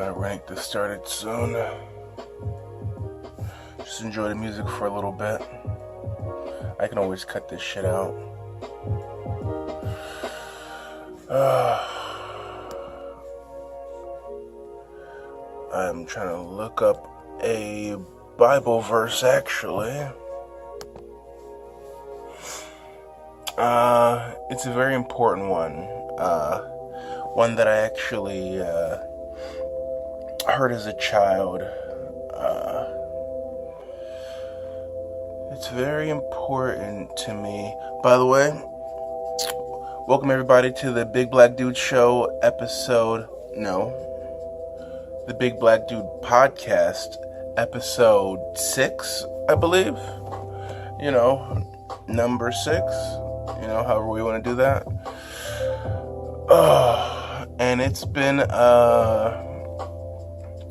We're gonna get this started soon. Just enjoy the music for a little bit. I can always cut this shit out. I'm trying to look up a Bible verse, actually. It's a very important one. One that I actually heard as a child. It's very important to me. By the way, welcome everybody to the Big Black Dude Show the Big Black Dude Podcast, episode 6, I believe. Number 6. However we want to do that. And it's been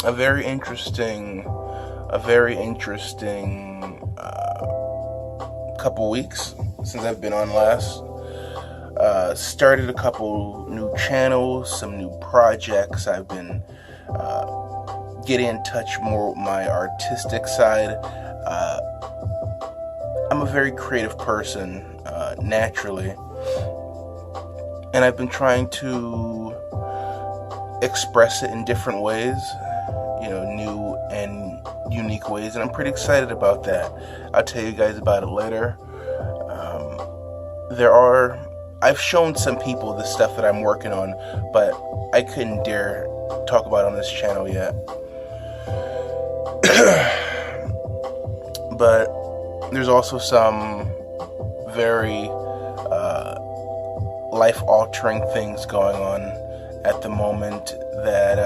a very interesting couple weeks since I've been on last. Started a couple new channels, some new projects. I've been getting in touch more with my artistic side. I'm a very creative person, naturally, and I've been trying to express it in different ways, new and unique ways, and I'm pretty excited about that. I'll tell you guys about it later. I've shown some people the stuff that I'm working on, but I couldn't dare talk about it on this channel yet. But there's also some very life-altering things going on at the moment that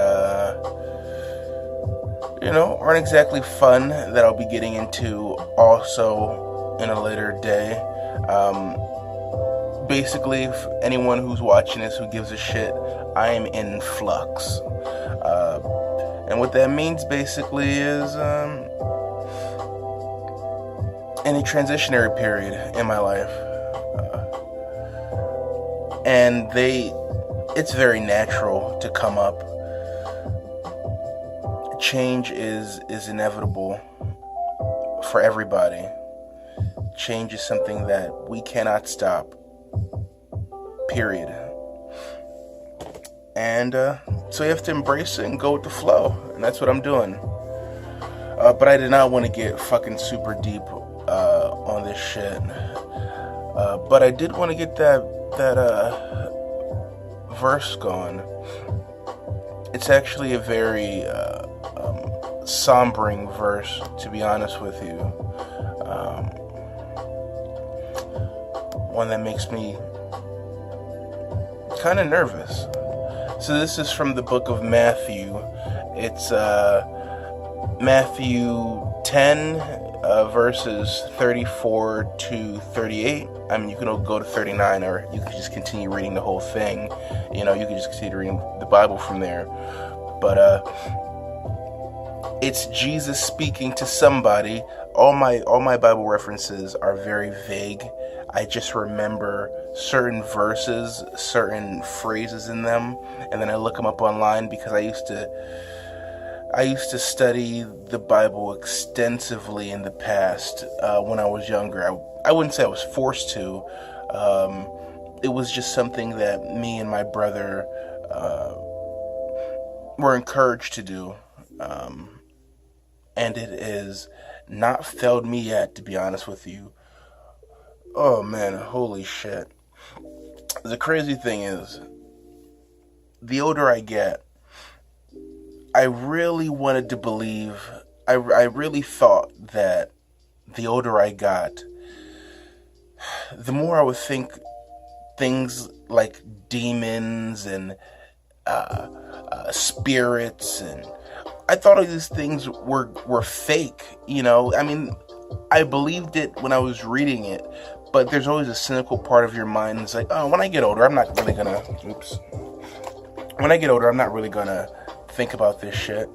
aren't exactly fun, that I'll be getting into also in a later day. Basically, if anyone who's watching this who gives a shit, I am in flux. And what that means basically is in a transitionary period in my life. And it's very natural to come up. Change is inevitable for everybody. Change is something that we cannot stop. Period. And so you have to embrace it and go with the flow. And that's what I'm doing. But I did not want to get fucking super deep on this shit. But I did want to get that verse going. It's actually a very sombering verse, to be honest with you. One that makes me kind of nervous. So this is from the book of Matthew. It's Matthew 10, verses 34 to 38. I mean, you can go to 39, or you can just continue reading the whole thing. You can just continue reading the Bible from there. But it's Jesus speaking to somebody. All my Bible references are very vague. I just remember certain verses, certain phrases in them, and then I look them up online because I used to study the Bible extensively in the past when I was younger. I wouldn't say I was forced to. It was just something that me and my brother were encouraged to do. And it has not failed me yet, to be honest with you. Oh man, holy shit. The crazy thing is, the older I get, I really wanted to believe, I really thought that the older I got, the more I would think things like demons and spirits, and I thought all these things were fake, I mean, I believed it when I was reading it, but there's always a cynical part of your mind that's like, oh, when I get older, I'm not really gonna think about this shit.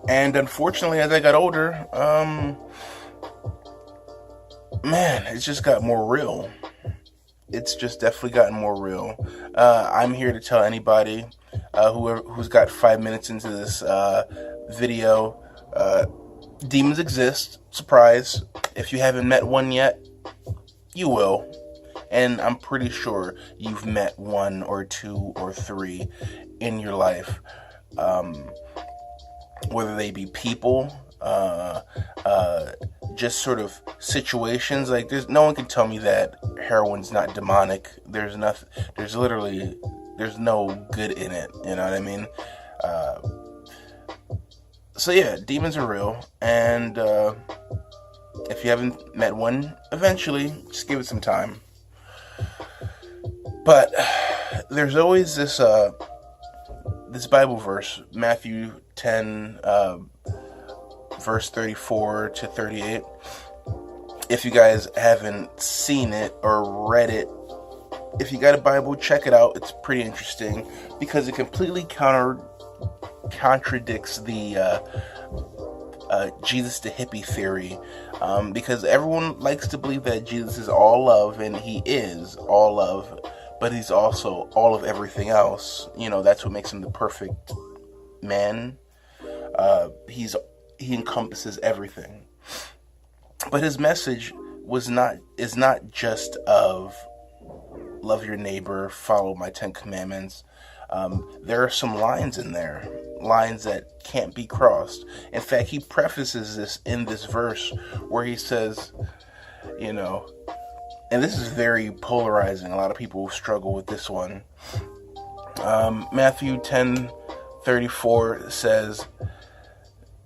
And unfortunately, as I got older, man, it just got more real. it's just definitely gotten more real. I'm here to tell anybody who's got 5 minutes into this video, demons exist. Surprise. If you haven't met one yet, you will. And I'm pretty sure you've met 1 or 2 or 3 in your life. Whether they be people, just sort of situations. Like, no one can tell me that heroin's not demonic. There's no good in it. You know what I mean? So yeah, demons are real. And if you haven't met one, eventually, just give it some time. But there's always this Bible verse, Matthew 10, verse 34 to 38. If you guys haven't seen it or read it, if you got a Bible, check it out. It's pretty interesting because it completely contradicts the Jesus to hippie theory, because everyone likes to believe that Jesus is all love, and he is all love, but he's also all of everything else. You know, that's what makes him the perfect man. He encompasses everything. But his message is not just of love your neighbor, follow my 10 commandments. There are some lines in there, lines that can't be crossed. In fact, he prefaces this in this verse where he says, you know, and this is very polarizing. A lot of people struggle with this one. Matthew 10:34 says,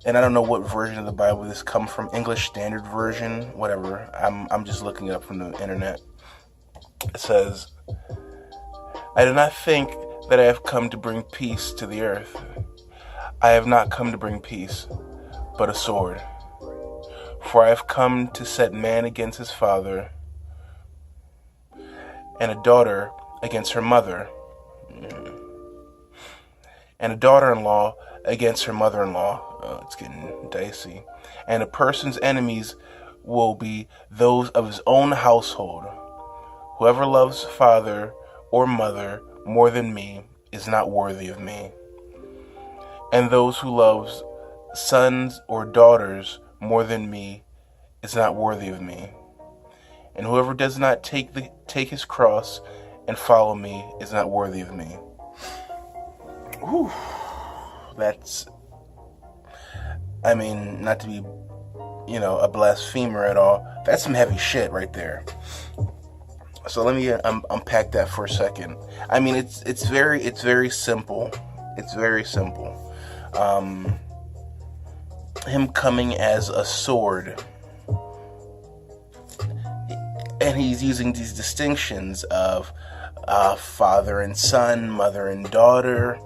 and I don't know what version of the Bible this comes from, English Standard Version, whatever. I'm just looking it up from the internet. It says, I do not think that I have come to bring peace to the earth. I have not come to bring peace, but a sword. For I have come to set man against his father, and a daughter against her mother, and a daughter-in-law against her mother-in-law. Oh, it's getting dicey. And a person's enemies will be those of his own household. Whoever loves father or mother more than me is not worthy of me. And those who loves sons or daughters more than me is not worthy of me. And whoever does not take his cross and follow me is not worthy of me. Whew. That's, I mean, not to be, you know, a blasphemer at all. That's some heavy shit right there. So let me unpack that for a second. I mean, it's very simple. It's very simple. Him coming as a sword, and he's using these distinctions of father and son, mother and daughter.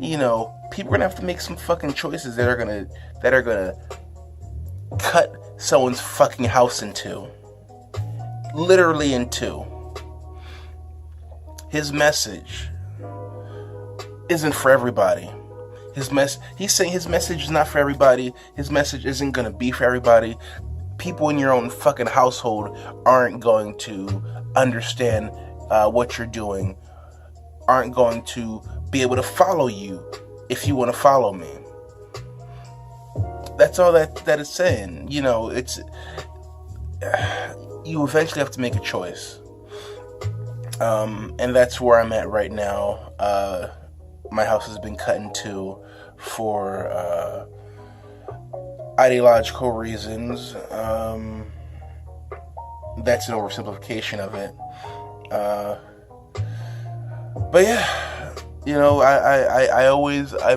You know, people are gonna have to make some fucking choices that are gonna cut someone's fucking house in two. Literally in two. His message isn't for everybody. He's saying his message is not for everybody. His message isn't gonna be for everybody. People in your own fucking household aren't going to understand what you're doing, aren't going to be able to follow you if you want to follow me. That's all that it's saying. You know, it's you eventually have to make a choice, and that's where I'm at right now. My house has been cut in two for ideological reasons. That's an oversimplification of it. But yeah, you know, I've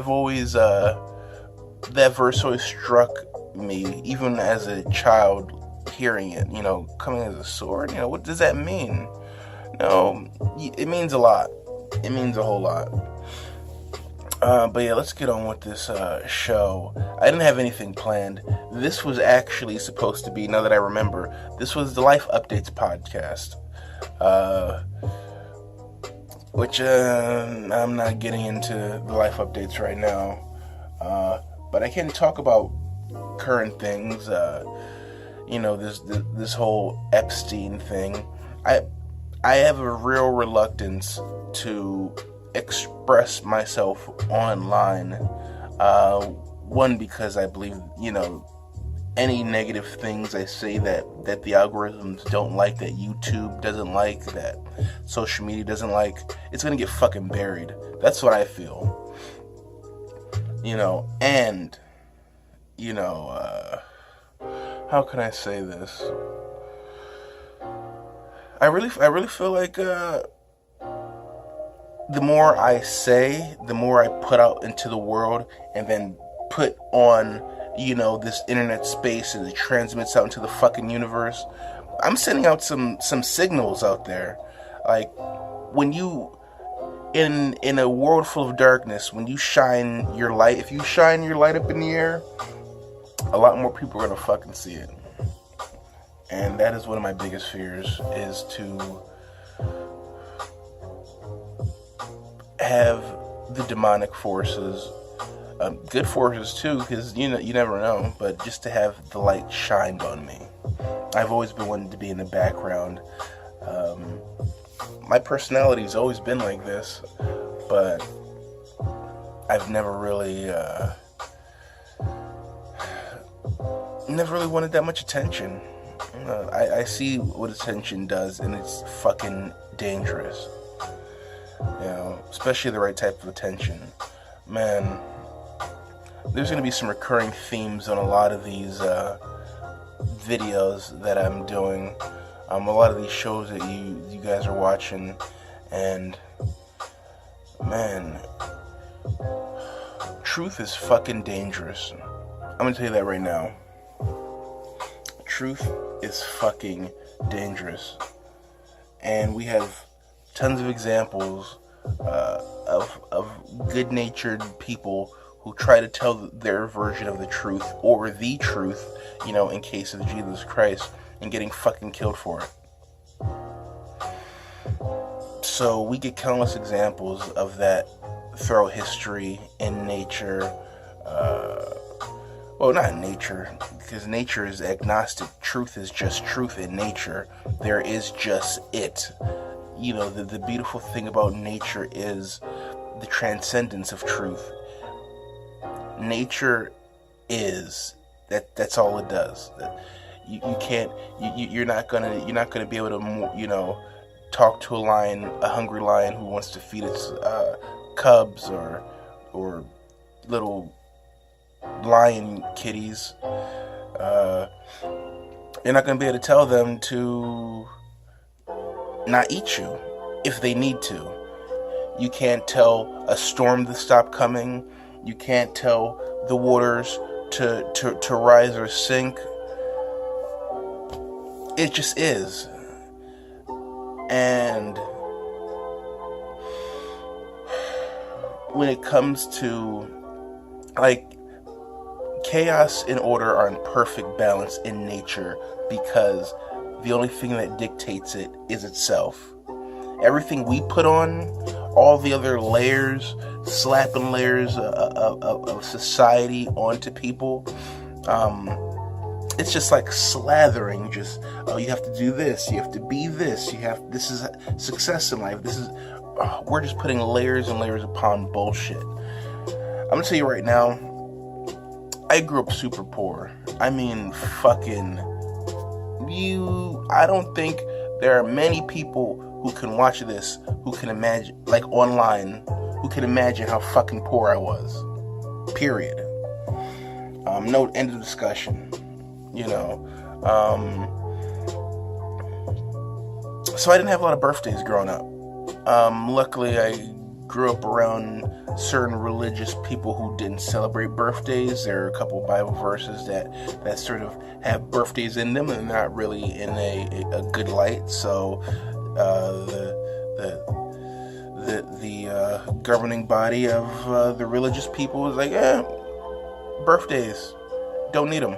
always that verse always struck me, even as a child, hearing it. You know, coming as a sword. You know, what does that mean? No, it means a lot. It means a whole lot. But yeah, let's get on with this show. I didn't have anything planned. This was actually supposed to be, now that I remember, this was the Life Updates podcast. Which I'm not getting into the life updates right now. But I can talk about current things. You know, this whole Epstein thing. I have a real reluctance to express myself online. One, because I believe, any negative things I say that the algorithms don't like, that YouTube doesn't like, that social media doesn't like, it's gonna get fucking buried. That's what I feel. And, how can I say this? I really feel like, the more I say, the more I put out into the world, and then put on, this internet space, and it transmits out into the fucking universe. I'm sending out some signals out there. Like, when you, in a world full of darkness, when you shine your light, if you shine your light up in the air, a lot more people are gonna fucking see it. And that is one of my biggest fears, is to have the demonic forces, good forces too, because you never know, but just to have the light shined on me. I've always been wanting to be in the background. My personality's always been like this, but I've never really wanted that much attention. I see what attention does, and it's fucking dangerous. Especially the right type of attention. Man, there's going to be some recurring themes on a lot of these videos that I'm doing. A lot of these shows that you guys are watching. And, man, truth is fucking dangerous. I'm going to tell you that right now. Truth is fucking dangerous. And we have tons of examples of good-natured people who try to tell their version of the truth, or the truth, in case of Jesus Christ, and getting fucking killed for it. So we get countless examples of that throughout history, in nature. Well, not in nature, because nature is agnostic. Truth is just truth in nature. There is just it. The beautiful thing about nature is the transcendence of truth. Nature is that's all it does. You can't, you're not gonna be able to, talk to a hungry lion who wants to feed its cubs or little lion kitties. You're not gonna be able to tell them to not eat you if they need to. You can't tell a storm to stop coming. You can't tell the waters to rise or sink. It just is. And when it comes to, like, chaos and order are in perfect balance in nature, because the only thing that dictates it is itself. Everything we put on, all the other layers, slapping layers of society onto people, it's just like slathering. Just, you have to do this, you have to be this, this is success in life. We're just putting layers and layers upon bullshit. I'm gonna tell you right now, I grew up super poor. I mean, I don't think there are many people who can watch this, who can imagine, like online, who can imagine how fucking poor I was. Period. No, end of discussion. So I didn't have a lot of birthdays growing up. Luckily, I grew up around certain religious people who didn't celebrate birthdays. There are a couple Bible verses that sort of have birthdays in them and not really in a good light. So the governing body of the religious people was like, birthdays, don't need them.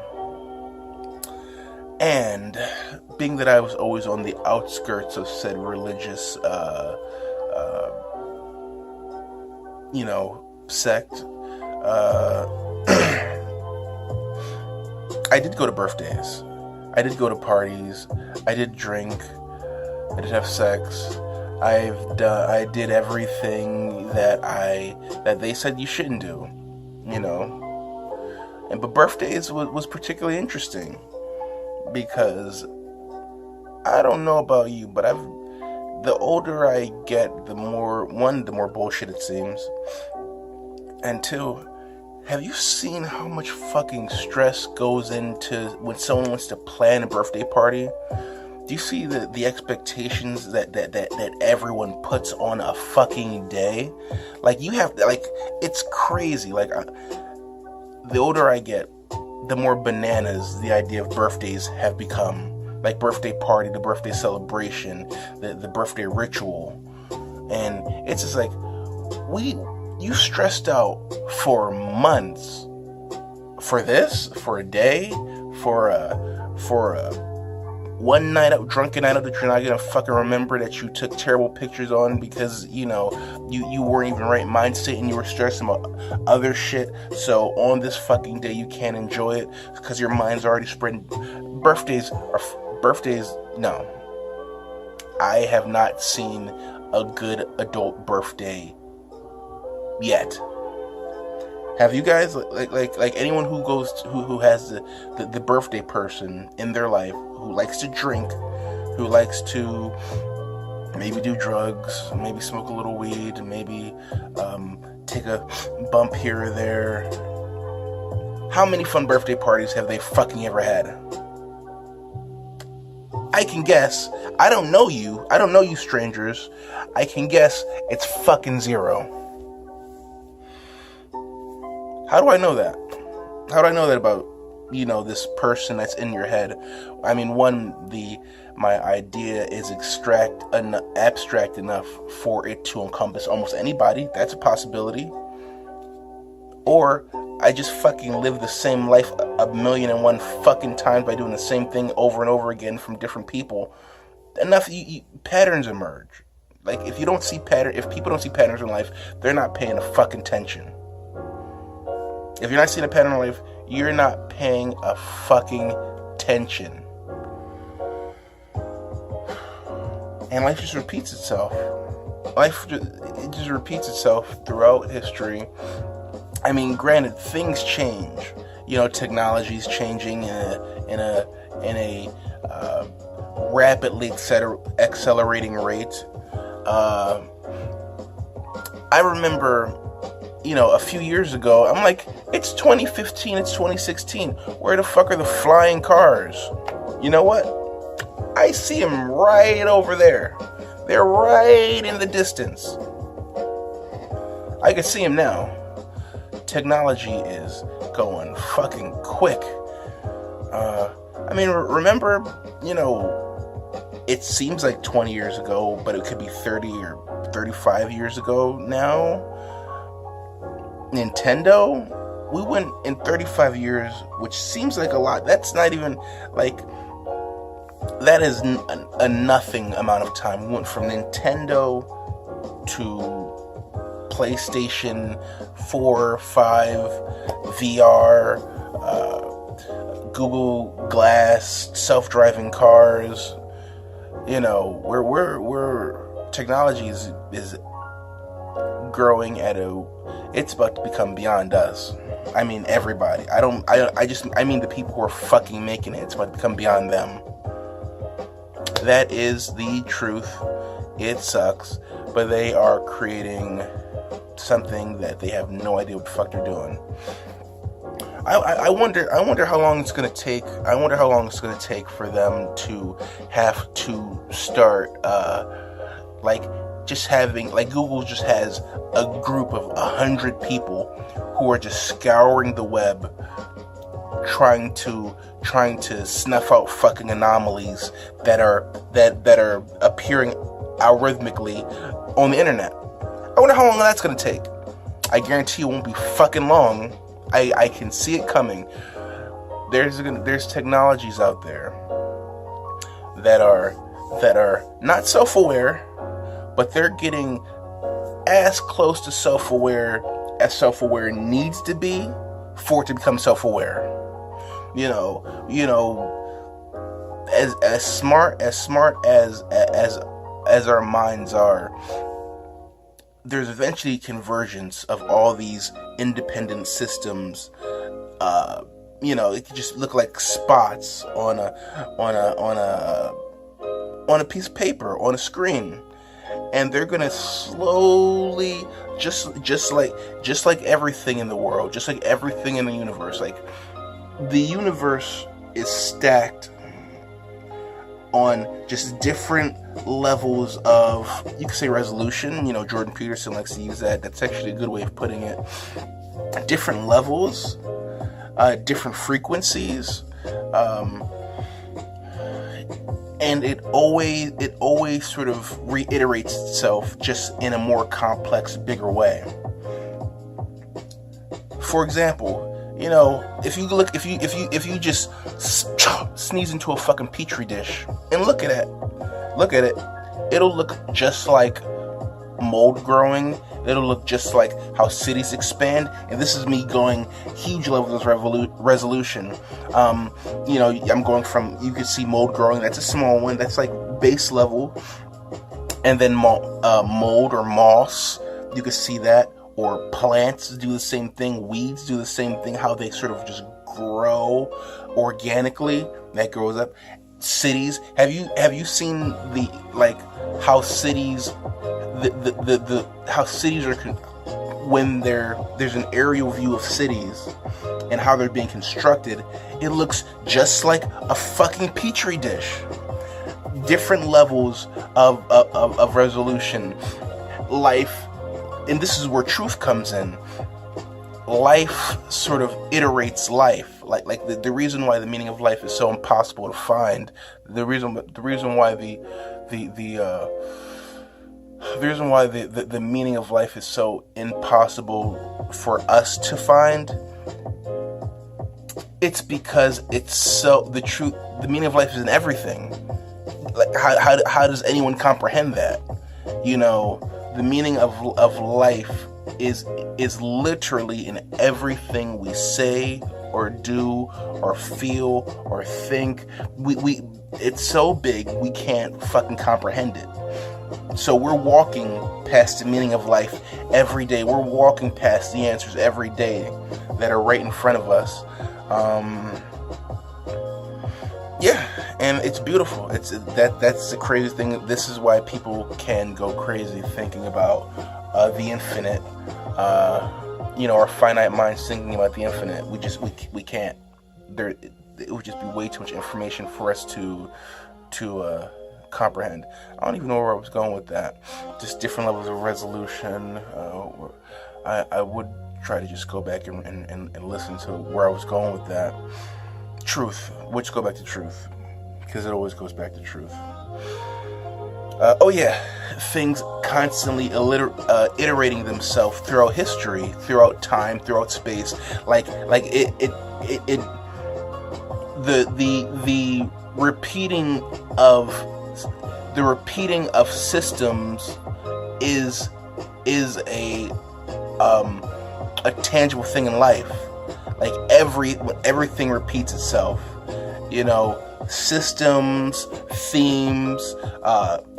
And being that I was always on the outskirts of said religious sect, I did go to birthdays. I did go to parties. I did drink. I did have sex. I did everything that they said you shouldn't do, you know. But birthdays was particularly interesting because I don't know about you, but the older I get, the more bullshit it seems, and two, have you seen how much fucking stress goes into when someone wants to plan a birthday party? Do you see the expectations that everyone puts on a fucking day? Like, you have, like, it's crazy. Like, the older I get, the more bananas the idea of birthdays have become. Like, birthday party, the birthday celebration, the birthday ritual. And it's just like, you stressed out for months for this, for a day, for a one night out, drunken night out that you're not gonna fucking remember, that you took terrible pictures on because, you know, you weren't even right mindset and you were stressing about other shit. So on this fucking day you can't enjoy it because your mind's already spreading. Birthdays, no. I have not seen a good adult birthday yet. Have you guys, like anyone who goes to, who has the birthday person in their life who likes to drink, who likes to maybe do drugs, maybe smoke a little weed, maybe take a bump here or there? How many fun birthday parties have they fucking ever had? I can guess. I don't know you. I don't know you strangers. I can guess it's fucking zero. How do I know that? How do I know that about, you know, this person that's in your head? I mean, my idea is abstract enough for it to encompass almost anybody. That's a possibility. Or I just fucking live the same life 1,000,001 fucking times by doing the same thing over and over again from different people. Enough patterns emerge. Like, if people don't see patterns in life, they're not paying a fucking attention. If you're not seeing a pattern in life, you're not paying a fucking attention. And life just repeats itself. It just repeats itself throughout history. I mean, granted, things change. You know, technology's changing in a rapidly accelerating rate. I remember, you know, a few years ago, I'm like, it's 2015, it's 2016. Where the fuck are the flying cars? You know what? I see them right over there. They're right in the distance. I can see them now. Technology is going fucking quick. I mean, remember, you know, it seems like 20 years ago, but it could be 30 or 35 years ago now. Nintendo, we went in 35 years, which seems like a lot. That's not even, like, that is a nothing amount of time. We went from Nintendo to PlayStation 4, 5, VR, Google Glass, self-driving cars. You know, we're technology is growing at it's about to become beyond us. I mean, everybody. I mean the people who are fucking making it. It's about to become beyond them. That is the truth. It sucks, but they are creating something that they have no idea what the fuck they're doing. I wonder how long it's gonna take. I wonder how long it's gonna take for them to have to start, just having, like, Google just has a group of 100 people who are just scouring the web, trying to snuff out fucking anomalies that are appearing algorithmically on the internet. I wonder how long that's gonna take. I guarantee it won't be fucking long. I can see it coming. There's technologies out there that are not self-aware, but they're getting as close to self-aware as self-aware needs to be for it to become self-aware. You know, as smart as our minds are, there's eventually convergence of all these independent systems. It could just look like spots on a piece of paper, on a screen, and they're gonna slowly, just like everything in the world, just like everything in the universe, like the universe is stacked on just different levels of, you could say, resolution. Jordan Peterson likes to use that. That's actually a good way of putting it. Different levels, different frequencies, and it always sort of reiterates itself, just in a more complex, bigger way. For example, if you just sneeze into a fucking petri dish and look at it, it'll look just like mold growing. It'll look just like how cities expand. And this is me going huge levels of resolution. I'm going from, you could see mold growing. That's a small one. That's like base level. And then mold or moss, you could see that. Or plants do the same thing. Weeds do the same thing. How they sort of just grow organically. That grows up. Cities. Have you seen how cities, how cities are when there's an aerial view of cities and how they're being constructed? It looks just like a fucking petri dish. Different levels of resolution. Life. And this is where truth comes in. Life sort of iterates life. Like the reason why the meaning of life is so impossible to find. The reason why the meaning of life is so impossible for us to find. It's because it's so, the meaning of life is in everything. Like how does anyone comprehend that? The meaning of life is literally in everything we say or do or feel or think. It's so big we can't fucking comprehend it. So we're walking past the meaning of life every day. We're walking past the answers every day that are right in front of us. And it's beautiful. That's the crazy thing. This is why people can go crazy thinking about the infinite. Our finite minds thinking about the infinite. We can't. It would just be way too much information for us to comprehend. I don't even know where I was going with that. Just different levels of resolution. I would try to just go back and listen to where I was going with that. Truth. Let's go back to truth, because it always goes back to truth. Things constantly iterating themselves throughout history, throughout time, throughout space. The repeating of systems is a tangible thing in life. Like everything repeats itself. Systems, themes,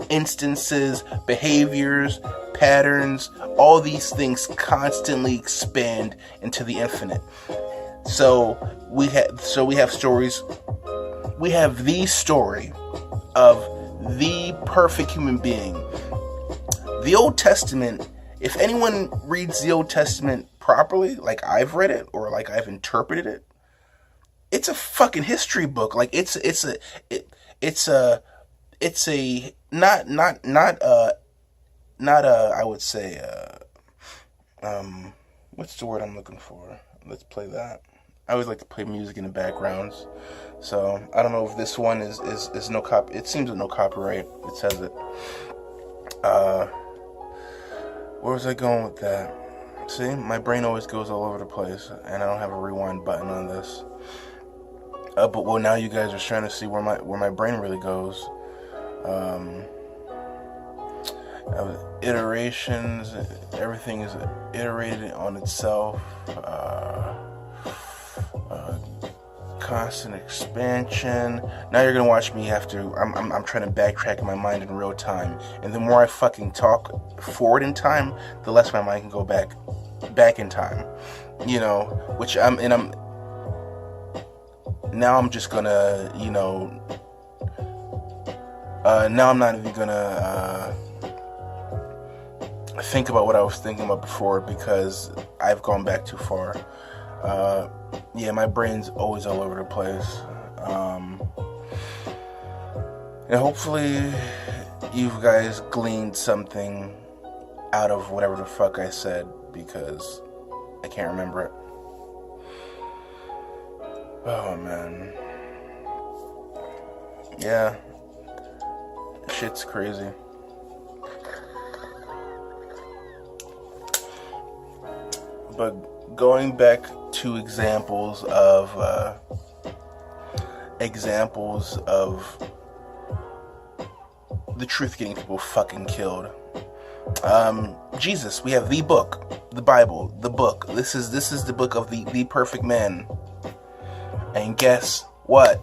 instances, behaviors, patterns, all these things constantly expand into the infinite. So we have stories. We have the story of the perfect human being. The Old Testament, if anyone reads the Old Testament properly, like I've read it or like I've interpreted it, it's a fucking history book. Like it's a I would say what's the word I'm looking for? Let's play that. I always like to play music in the backgrounds, so I don't know if this one is no copy. It seems no copyright. It says it. Where was I going with that? See, my brain always goes all over the place, and I don't have a rewind button on this. But now you guys are trying to see where my brain really goes. Iterations. Everything is iterated on itself. constant expansion. Now you're gonna watch me have to. I'm trying to backtrack in my mind in real time, and the more I fucking talk forward in time, the less my mind can go back in time. You know, which I'm now I'm just gonna, you know. Now I'm not even gonna think about what I was thinking about before because I've gone back too far. Yeah, my brain's always all over the place. And hopefully you guys gleaned something out of whatever the fuck I said because I can't remember it. Oh, man. Yeah. Shit's crazy. But going back to examples of the truth getting people fucking killed. Jesus, we have the book, the Bible, the book. This is the book of the perfect man. And guess what?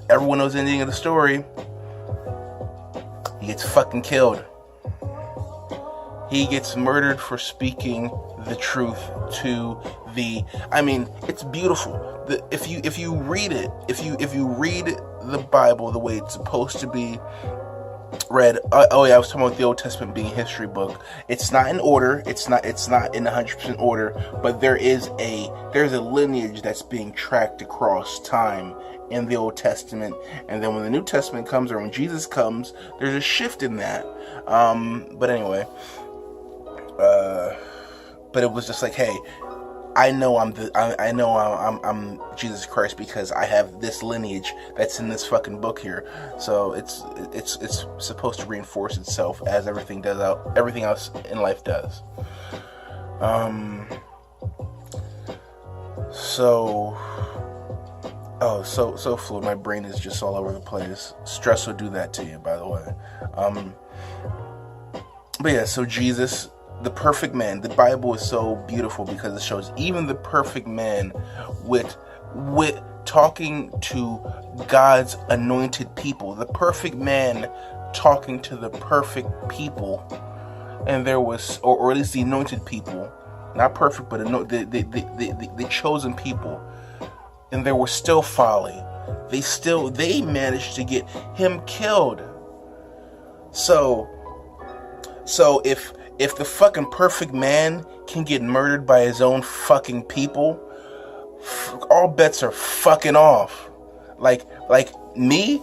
Everyone knows the ending of the story. He gets fucking killed. He gets murdered for speaking the truth to the. I mean, it's beautiful. If you read it, if you read the Bible the way it's supposed to be read. Oh yeah, I was talking about the Old Testament being a history book. It's not in order. It's not in 100% order. But there's a lineage that's being tracked across time in the Old Testament, and then when the New Testament comes, or when Jesus comes, there's a shift in that. But anyway, but it was just like, hey, I know I'm Jesus Christ because I have this lineage that's in this fucking book here. So it's supposed to reinforce itself as everything else in life does. So fluid. My brain is just all over the place. Stress will do that to you, by the way. But yeah, so Jesus, the perfect man. The Bible is so beautiful because it shows even the perfect man with talking to God's anointed people. The perfect man talking to the perfect people, and there was, or at least the anointed people, not perfect, but the chosen people. And there was still folly. They managed to get him killed. So if the fucking perfect man can get murdered by his own fucking people, all bets are fucking off. Like me,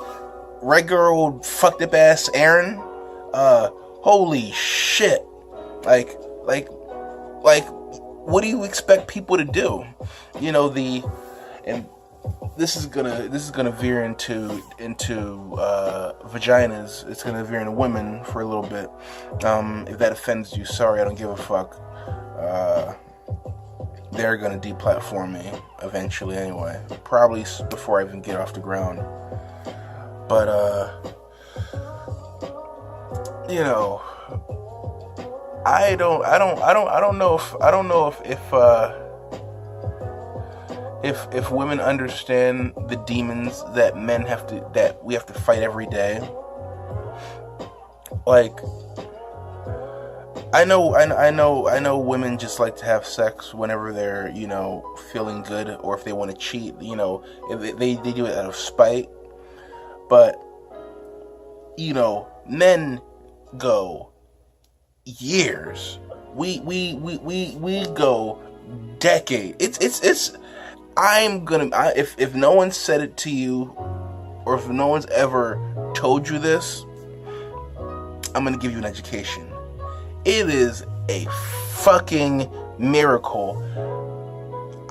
regular old fucked up ass Aaron. Holy shit. Like, what do you expect people to do? You know, and this is gonna veer into vaginas. It's gonna veer into women for a little bit. If that offends you, sorry, I don't give a fuck. They're gonna deplatform me eventually anyway. Probably before I even get off the ground. But you know, I don't know if women understand the demons that we have to fight every day. Like, I know women just like to have sex whenever they're, you know, feeling good, or if they want to cheat, you know, if they do it out of spite. But, you know, men go years. We go decades. It's if no one said it to you, or if no one's ever told you this, I'm gonna give you an education. It is a fucking miracle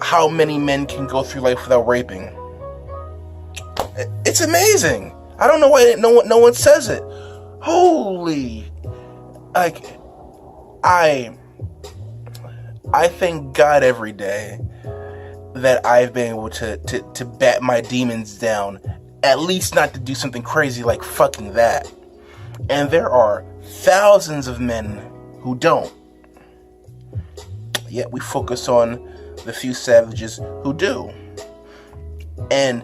how many men can go through life without raping. It's amazing. I don't know why no one says it. Holy, like, I thank God every day that I've been able to bat my demons down, at least not to do something crazy like fucking that. And there are thousands of men who don't. Yet we focus on the few savages who do. And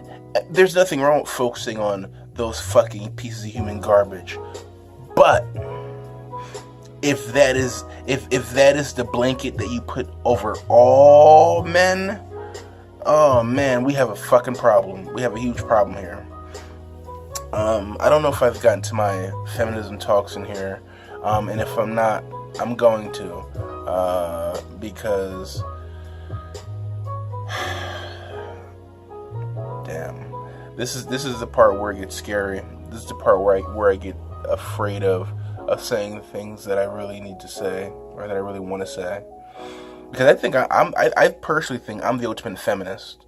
there's nothing wrong with focusing on those fucking pieces of human garbage. But if that is the blanket that you put over all men, oh man, we have a fucking problem. We have a huge problem here. I don't know if I've gotten to my feminism talks in here, and if I'm not, I'm going to, because damn, this is the part where it gets scary. This is the part where I get afraid of saying the things that I really need to say, or that I really want to say, because I think I personally think I'm the ultimate feminist.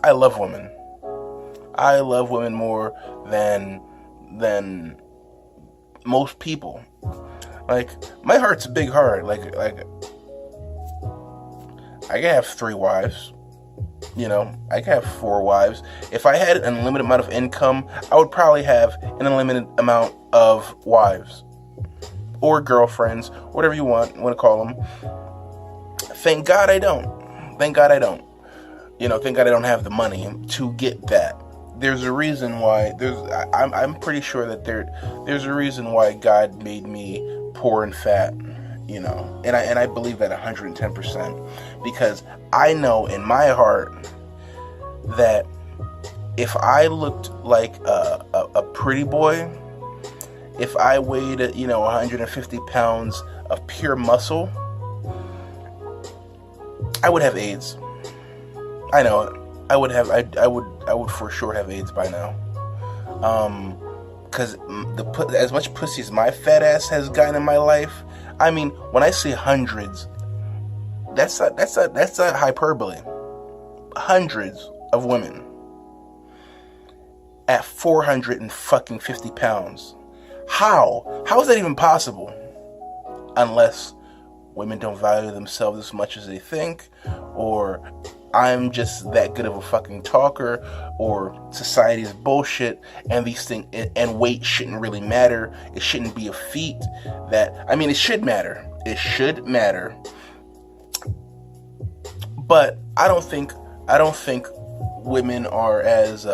I love women. I love women more than most people. Like, my heart's a big heart. Like I can have 3 wives. You know, I can have 4 wives. If I had an unlimited amount of income, I would probably have an unlimited amount of wives or girlfriends, whatever you want to call them. Thank God I don't. Thank God I don't. You know, thank God I don't have the money to get that. There's a reason why. I'm pretty sure that there's a reason why God made me poor and fat. You know, and I believe that 110%, because I know in my heart that if I looked like a pretty boy, if I weighed 150 pounds of pure muscle, I would have AIDS. I know it. I would for sure have AIDS by now. Cause as much pussy as my fat ass has gotten in my life, I mean, when I say hundreds, that's a hyperbole. Hundreds of women at 450 pounds. How is that even possible? Unless women don't value themselves as much as they think, or I'm just that good of a fucking talker, or society's bullshit, and these things, and weight shouldn't really matter. It shouldn't be a feat it should matter. It should matter. But I don't think women are as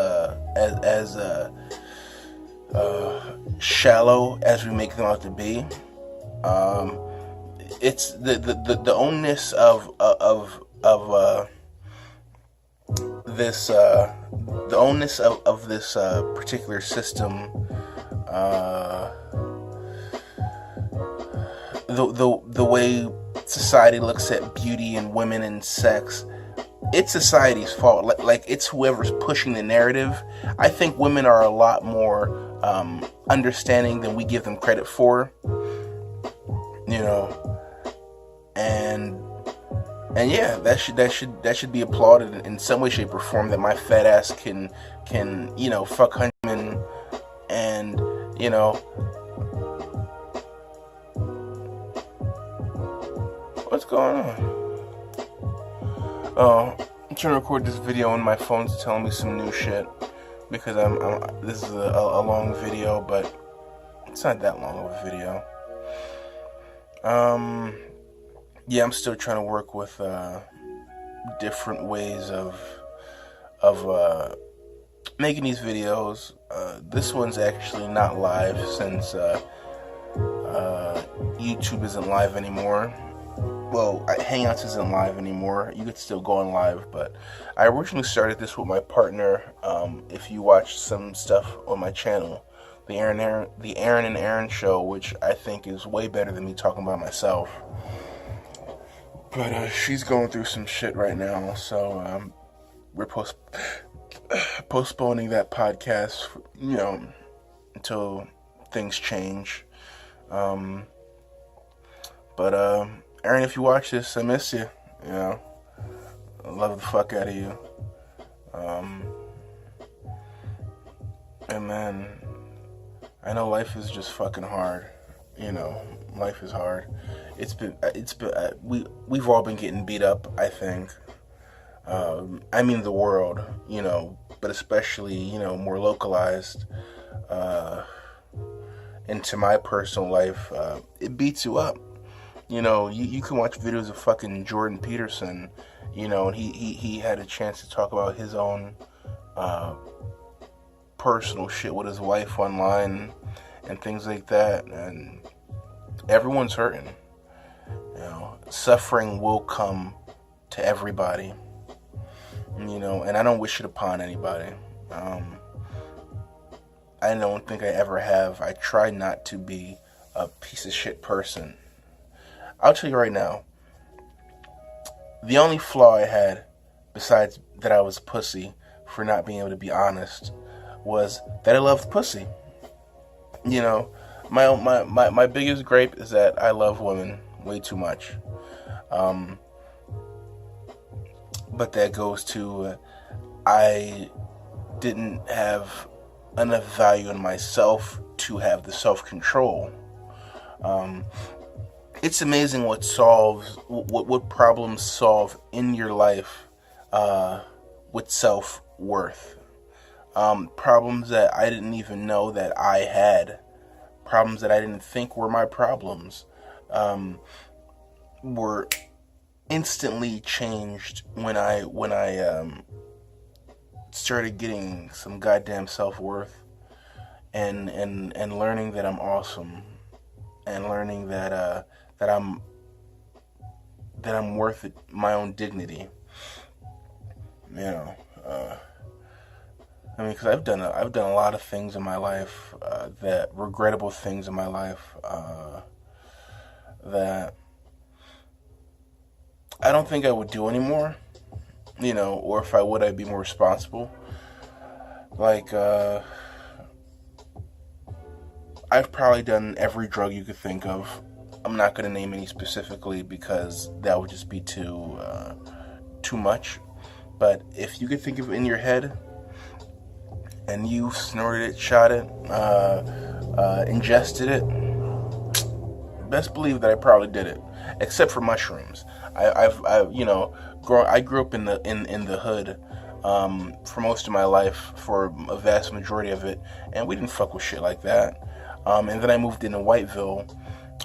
shallow as we make them out to be. It's the onus of this the onus of this particular system, the way society looks at beauty and women and sex, it's society's fault. Like it's whoever's pushing the narrative. I think women are a lot more understanding than we give them credit for, you know. And yeah, that should be applauded in some way, shape, or form. That my fat ass can fuck women, and what's going on? Oh, I'm trying to record this video and my phone's telling me some new shit because this is a long video, but it's not that long of a video. Yeah, I'm still trying to work with different ways of making these videos. This one's actually not live since YouTube isn't live anymore. Well, Hangouts isn't live anymore. You could still go on live, but I originally started this with my partner. If you watch some stuff on my channel, the Aaron and Aaron show, which I think is way better than me talking about myself. But she's going through some shit right now, so we're postponing that podcast, until things change. But Aaron, if you watch this, I miss you. I love the fuck out of you. And man, I know life is just fucking hard. Life is hard. We've all been getting beat up, I think. I mean the world, but especially, more localized, into my personal life, it beats you up. You can watch videos of fucking Jordan Peterson, and he had a chance to talk about his own uh, personal shit with his wife online and things like that, and everyone's hurting. Suffering will come to everybody, and I don't wish it upon anybody. I don't think I ever have. I try not to be a piece of shit person. I'll tell you right now, the only flaw I had, besides that I was a pussy for not being able to be honest, was that I loved pussy. My biggest gripe is that I love women way too much. But that goes to I didn't have enough value in myself to have the self-control. It's amazing what problems solve in your life with self-worth. Problems that I didn't even know that I had. Problems that I didn't think were my problems. Were instantly changed when I started getting some goddamn self-worth and learning that I'm awesome, and learning that I'm worth it, my own dignity. Because I've done a lot of things in my life, that regrettable things in my life, that I don't think I would do anymore. Or if I would, I'd be more responsible. Like, I've probably done every drug you could think of. I'm not going to name any specifically because that would just be too much. But if you could think of it in your head, and you snorted it, shot it, ingested it, best believe that I probably did it. Except for mushrooms. I grew up in the hood for most of my life, for a vast majority of it, and we didn't fuck with shit like that. And then I moved into Whiteville,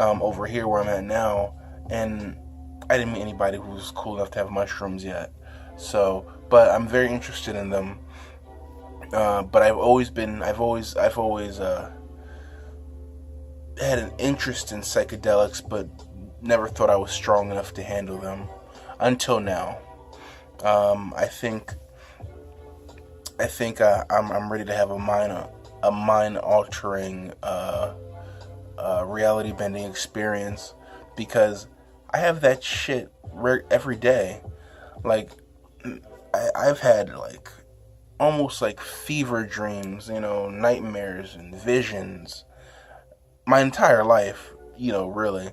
over here where I'm at now, and I didn't meet anybody who was cool enough to have mushrooms yet. So, but I'm very interested in them. But I've always had an interest in psychedelics, but never thought I was strong enough to handle them until now. I think I'm ready to have a mind altering, reality bending experience, because I have that shit every day. Like, I've had like almost like fever dreams, nightmares and visions my entire life, really.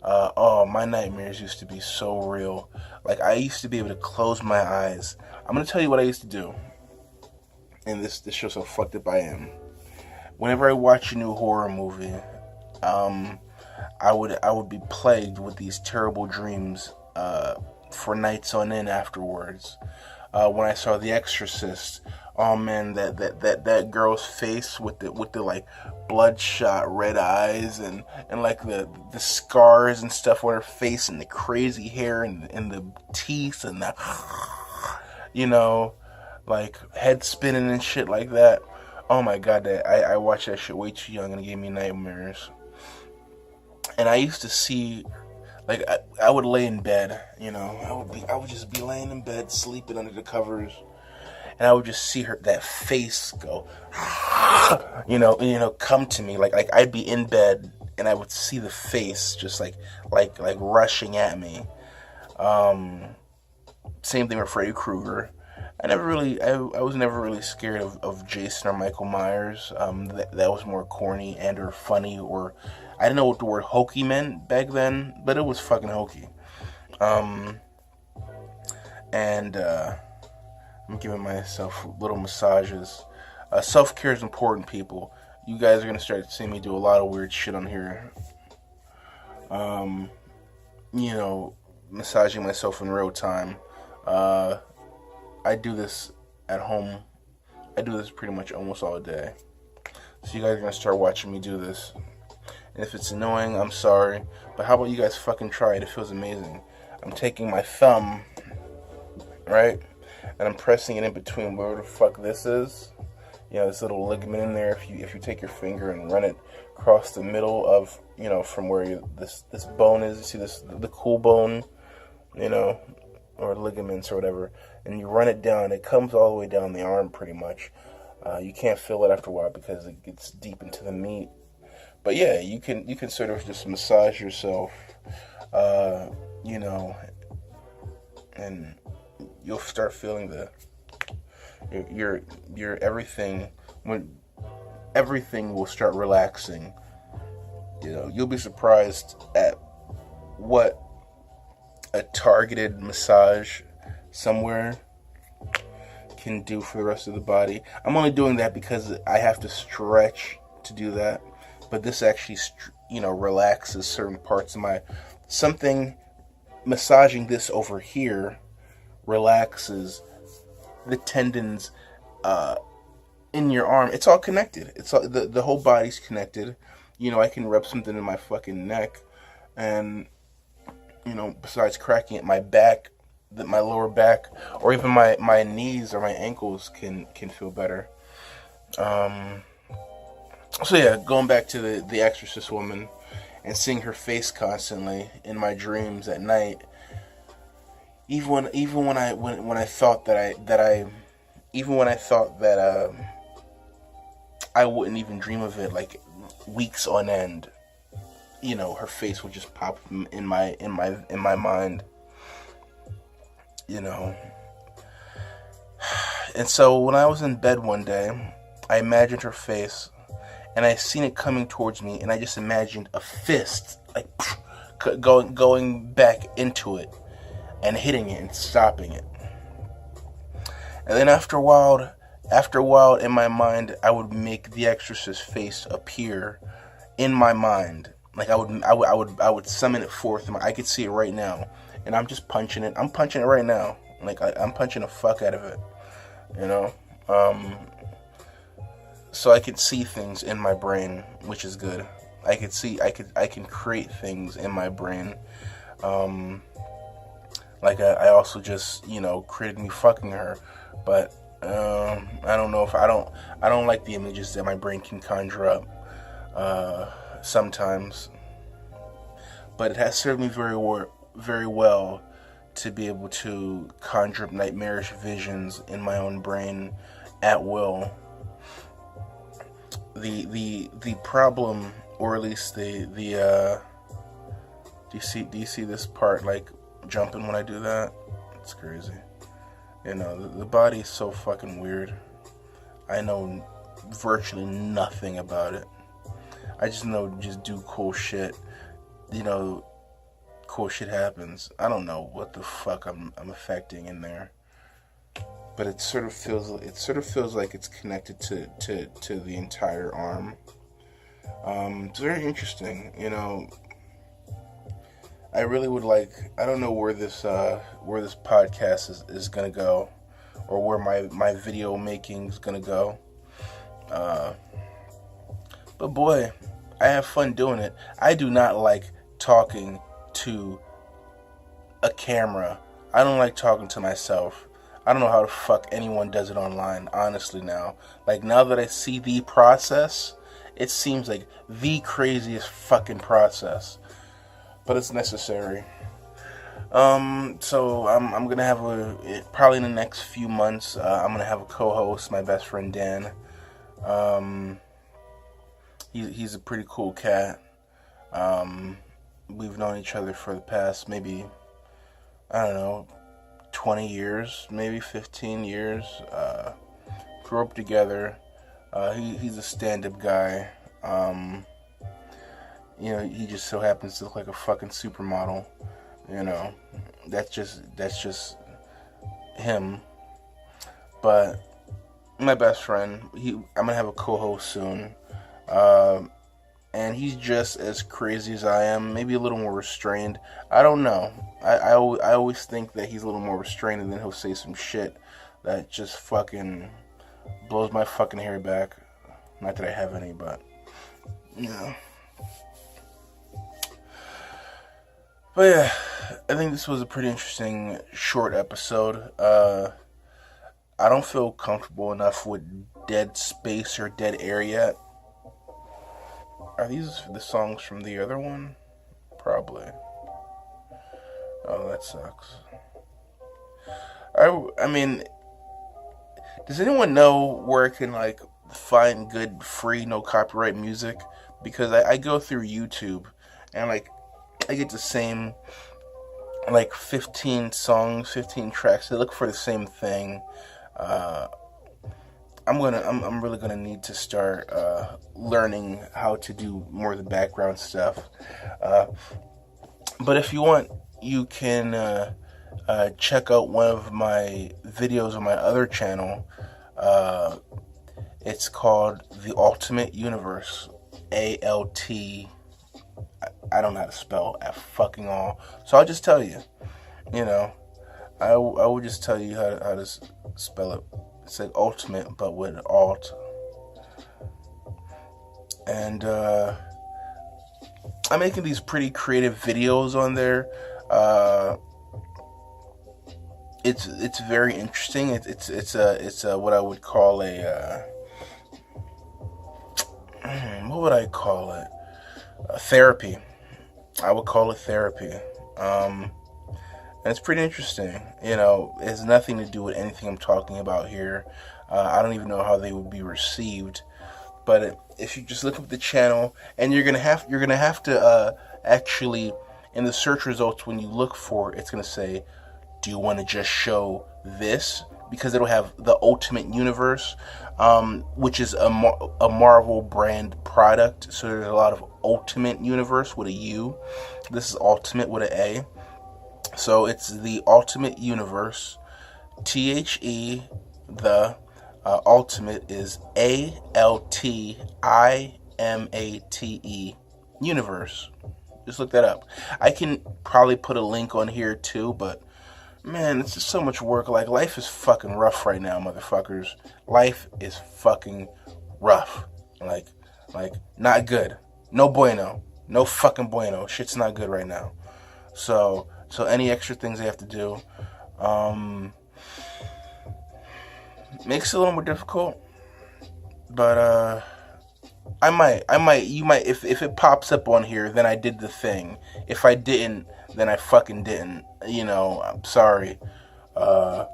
My nightmares used to be so real. Like, I used to be able to close my eyes. I'm gonna tell you what I used to do, and this shows how fucked up I am. Whenever I watch a new horror movie, I would be plagued with these terrible dreams for nights on end afterwards. When I saw The Exorcist, oh man, that girl's face with the like bloodshot red eyes and like the scars and stuff on her face, and the crazy hair and the teeth and the like head spinning and shit like that. Oh my god, I watched that shit way too young and it gave me nightmares. And I used to see, like, I would lay in bed, I would just be laying in bed, sleeping under the covers, and I would just see that face go, come to me, like I'd be in bed, and I would see the face just like rushing at me. Same thing with Freddy Krueger. I was never really scared of Jason or Michael Myers. That was more corny and or funny, or I didn't know what the word hokey meant back then, but it was fucking hokey. And I'm giving myself little massages. Self-care is important, people. You guys are gonna start seeing me do a lot of weird shit on here. Massaging myself in real time. I do this at home. I do this pretty much almost all day. So you guys are gonna start watching me do this. And if it's annoying, I'm sorry. But how about you guys fucking try it? It feels amazing. I'm taking my thumb, right? and I'm pressing it in between where the fuck this is. This little ligament in there. If you take your finger and run it across the middle of, from where this bone is, you see the cool bone, or ligaments or whatever, and you run it down. It comes all the way down the arm pretty much. You can't feel it after a while because it gets deep into the meat. But yeah, you can sort of just massage yourself, and you'll start feeling your everything, when everything will start relaxing. You'll be surprised at what a targeted massage somewhere can do for the rest of the body. I'm only doing that because I have to stretch to do that, but this actually relaxes certain parts of something. Massaging this over here relaxes the tendons in your arm. It's all connected. It's all, the whole body's connected. I can rub something in my fucking neck, and besides cracking it, my back, my lower back, or even my knees or my ankles can feel better. So yeah, going back to the Exorcist woman and seeing her face constantly in my dreams at night. Even when I thought that I wouldn't even dream of it, like weeks on end, her face would just pop in my mind, And so when I was in bed one day, I imagined her face, and I seen it coming towards me, and I just imagined a fist, like, going back into it, and hitting it and stopping it. And then after a while in my mind, I would make the Exorcist face appear in my mind. Like I would summon it forth. I could see it right now, and I'm just punching it. I'm punching it right now. Like I'm punching the fuck out of it, So I could see things in my brain, which is good. I can create things in my brain. Like I also just, created me fucking her, but I don't know if I don't like the images that my brain can conjure up sometimes. But it has served me very well to be able to conjure up nightmarish visions in my own brain at will. The problem, or at least do you see this part, like, jumping when I do that? It's crazy. The body is so fucking weird. I know virtually nothing about it. I just know just do cool shit. Cool shit happens. I don't know what the fuck I'm affecting in there, but it sort of feels like it's connected to the entire arm. It's very interesting. I really would like. I don't know where this podcast is gonna go, or where my video making is gonna go. But boy, I have fun doing it. I do not like talking to a camera. I don't like talking to myself. I don't know how the fuck anyone does it online, honestly now. Like, now that I see the process, it seems like the craziest fucking process. But it's necessary. So I'm gonna have probably in the next few months, I'm gonna have a co-host, my best friend Dan. He's a pretty cool cat. We've known each other for the past maybe, I don't know, 20 years, maybe 15 years. Grew up together. He's a stand-up guy. He just so happens to look like a fucking supermodel. That's just him. But my best friend, I'm gonna have a co-host soon. And he's just as crazy as I am, maybe a little more restrained. I don't know. I always think that he's a little more restrained, and then he'll say some shit that just fucking blows my fucking hair back. Not that I have any, but But yeah, I think this was a pretty interesting short episode. I don't feel comfortable enough with Dead Space or Dead Air yet. Are these the songs from the other one? Probably. Oh, that sucks. I mean, does anyone know where I can like find good free no copyright music? Because I go through YouTube and like I get the same like 15 songs, 15 tracks. They look for the same thing. I'm really gonna need to start learning how to do more of the background stuff. But if you want, you can check out one of my videos on my other channel. It's called The Ultimate Universe. ALT. I don't know how to spell at fucking all. So I'll just tell you. You know, I will just tell you how to spell it. It's like ultimate, but with alt. And I'm making these pretty creative videos on there. It's very interesting. It's what I would call a what would I call it? A therapy. I would call it therapy. And it's pretty interesting. You know, it has nothing to do with anything I'm talking about here. I don't even know how they would be received. But if you just look up the channel, and you're gonna have to actually, in the search results when you look for it, it's gonna say, do you want to just show this? Because it'll have the Ultimate Universe, which is a Marvel brand product. So there's a lot of Ultimate Universe with a U. This is Ultimate with an A. So it's the Ultimate Universe. THE, the Ultimate is ALTIMATE Universe. Just look that up. I can probably put a link on here too, but man, it's just so much work. Like, life is fucking rough right now, motherfuckers. Life is fucking rough. Like, not good. No bueno. No fucking bueno. Shit's not good right now. So any extra things I have to do, makes it a little more difficult. But, you might, if it pops up on here, then I did the thing. If I didn't, then I fucking didn't. You know, I'm sorry. But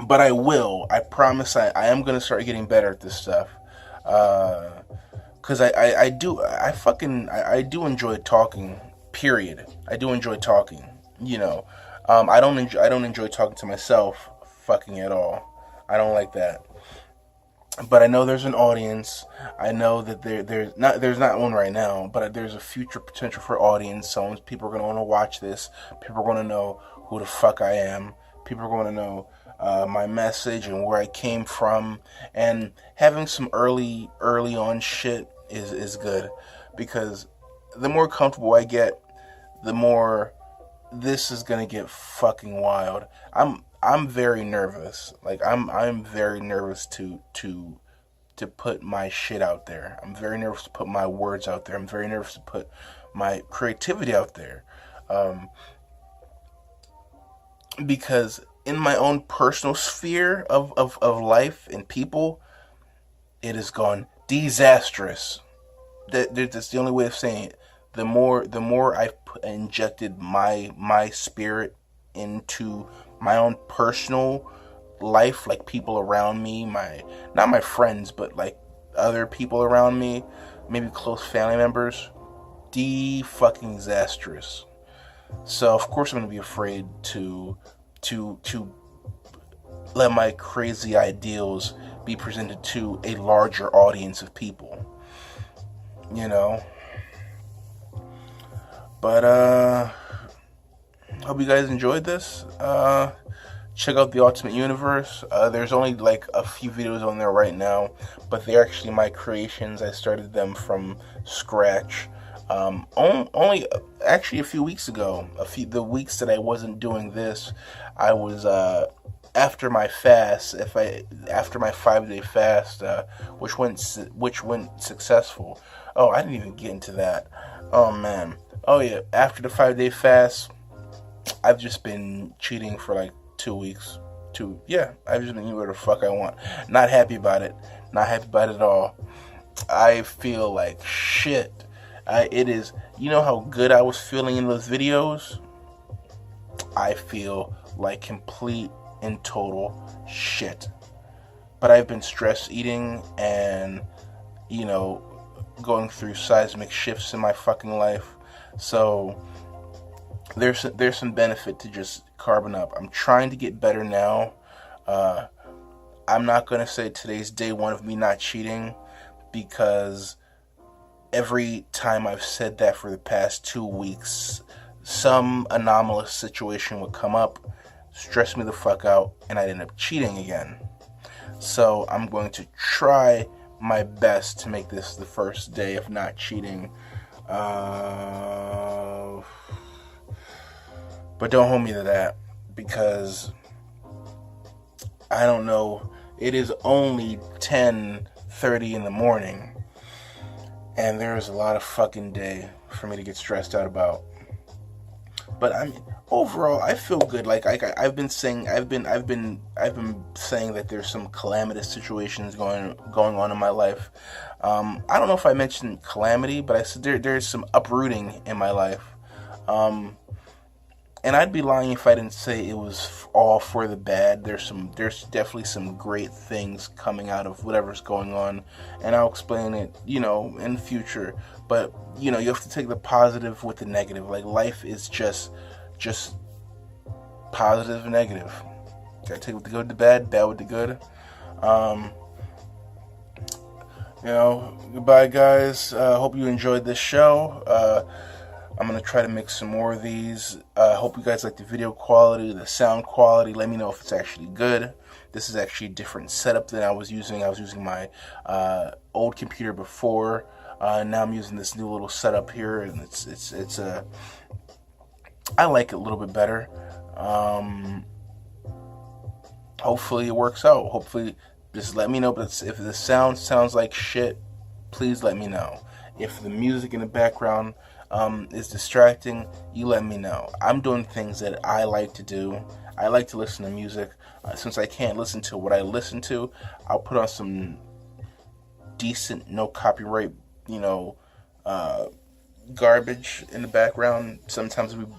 I will. I promise I am going to start getting better at this stuff. Because I do enjoy talking, period. I do enjoy talking, you know. I don't enjoy talking to myself fucking at all. I don't like that. But I know there's an audience. I know that there's not one right now, but there's a future potential for audience. So people are going to want to watch this. People are going to know who the fuck I am. People are going to know my message and where I came from. And having some early on shit is good, because the more comfortable I get, the more this is going to get fucking wild. I'm very nervous. Like, I'm very nervous to put my shit out there. I'm very nervous to put my words out there. I'm very nervous to put my creativity out there. Because in my own personal sphere of life and people, it has gone disastrous. That's the only way of saying it. The more I've injected my spirit into my own personal life, like people around me, not my friends, but like other people around me, maybe close family members, fucking disastrous. So of course I'm gonna be afraid to let my crazy ideals be presented to a larger audience of people, you know. But hope you guys enjoyed this. Check out the Ultimate Universe. There's only like a few videos on there right now, but they're actually my creations. I started them from scratch. Only actually a few weeks ago. The weeks that I wasn't doing this, I was after my fast. After my 5-day fast, which went successful. Oh, I didn't even get into that. Oh man. Oh yeah. After the 5-day fast, I've just been cheating for like 2 weeks. I've just been eating whatever the fuck I want. Not happy about it. Not happy about it at all. I feel like shit. It is, you know how good I was feeling in those videos? I feel like complete and total shit. But I've been stress eating and, going through seismic shifts in my fucking life. So there's some benefit to just carbon up. I'm trying to get better now. I'm not going to say today's day one of me not cheating, because every time I've said that for the past 2 weeks, some anomalous situation would come up, stress me the fuck out, and I'd end up cheating again. So I'm going to try my best to make this the first day of not cheating. But don't hold me to that, because I don't know. It is only 10:30 in the morning, and there's a lot of fucking day for me to get stressed out about. But overall, I feel good. Like I've been saying that there's some calamitous situations going on in my life. I don't know if I mentioned calamity, but I said there's some uprooting in my life. And I'd be lying if I didn't say it was all for the bad. There's definitely some great things coming out of whatever's going on, and I'll explain it, in the future. But you have to take the positive with the negative. Like, life is just positive and negative. Gotta take with the good with the bad with the good. Goodbye, guys. Hope you enjoyed this show. I'm going to try to make some more of these. Hope you guys like the video quality, the sound quality. Let me know if it's actually good. This is actually a different setup than I was using. I was using my old computer before. Now I'm using this new little setup here, and it's I like it a little bit better. Hopefully it works out. Hopefully, just let me know. But if the sound sounds like shit, please let me know. If the music in the background is distracting, you let me know. I'm doing things that I like to do. I like to listen to music. Since I can't listen to what I listen to, I'll put on some decent, no copyright, garbage in the background. Sometimes it'll be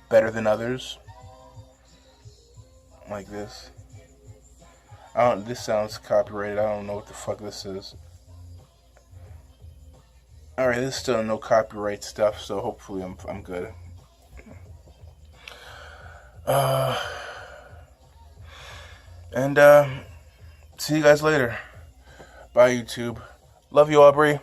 better than others. Like this. This sounds copyrighted. I don't know what the fuck this is. Alright, this is still no copyright stuff, so hopefully I'm good. And see you guys later. Bye, YouTube. Love you, Aubrey.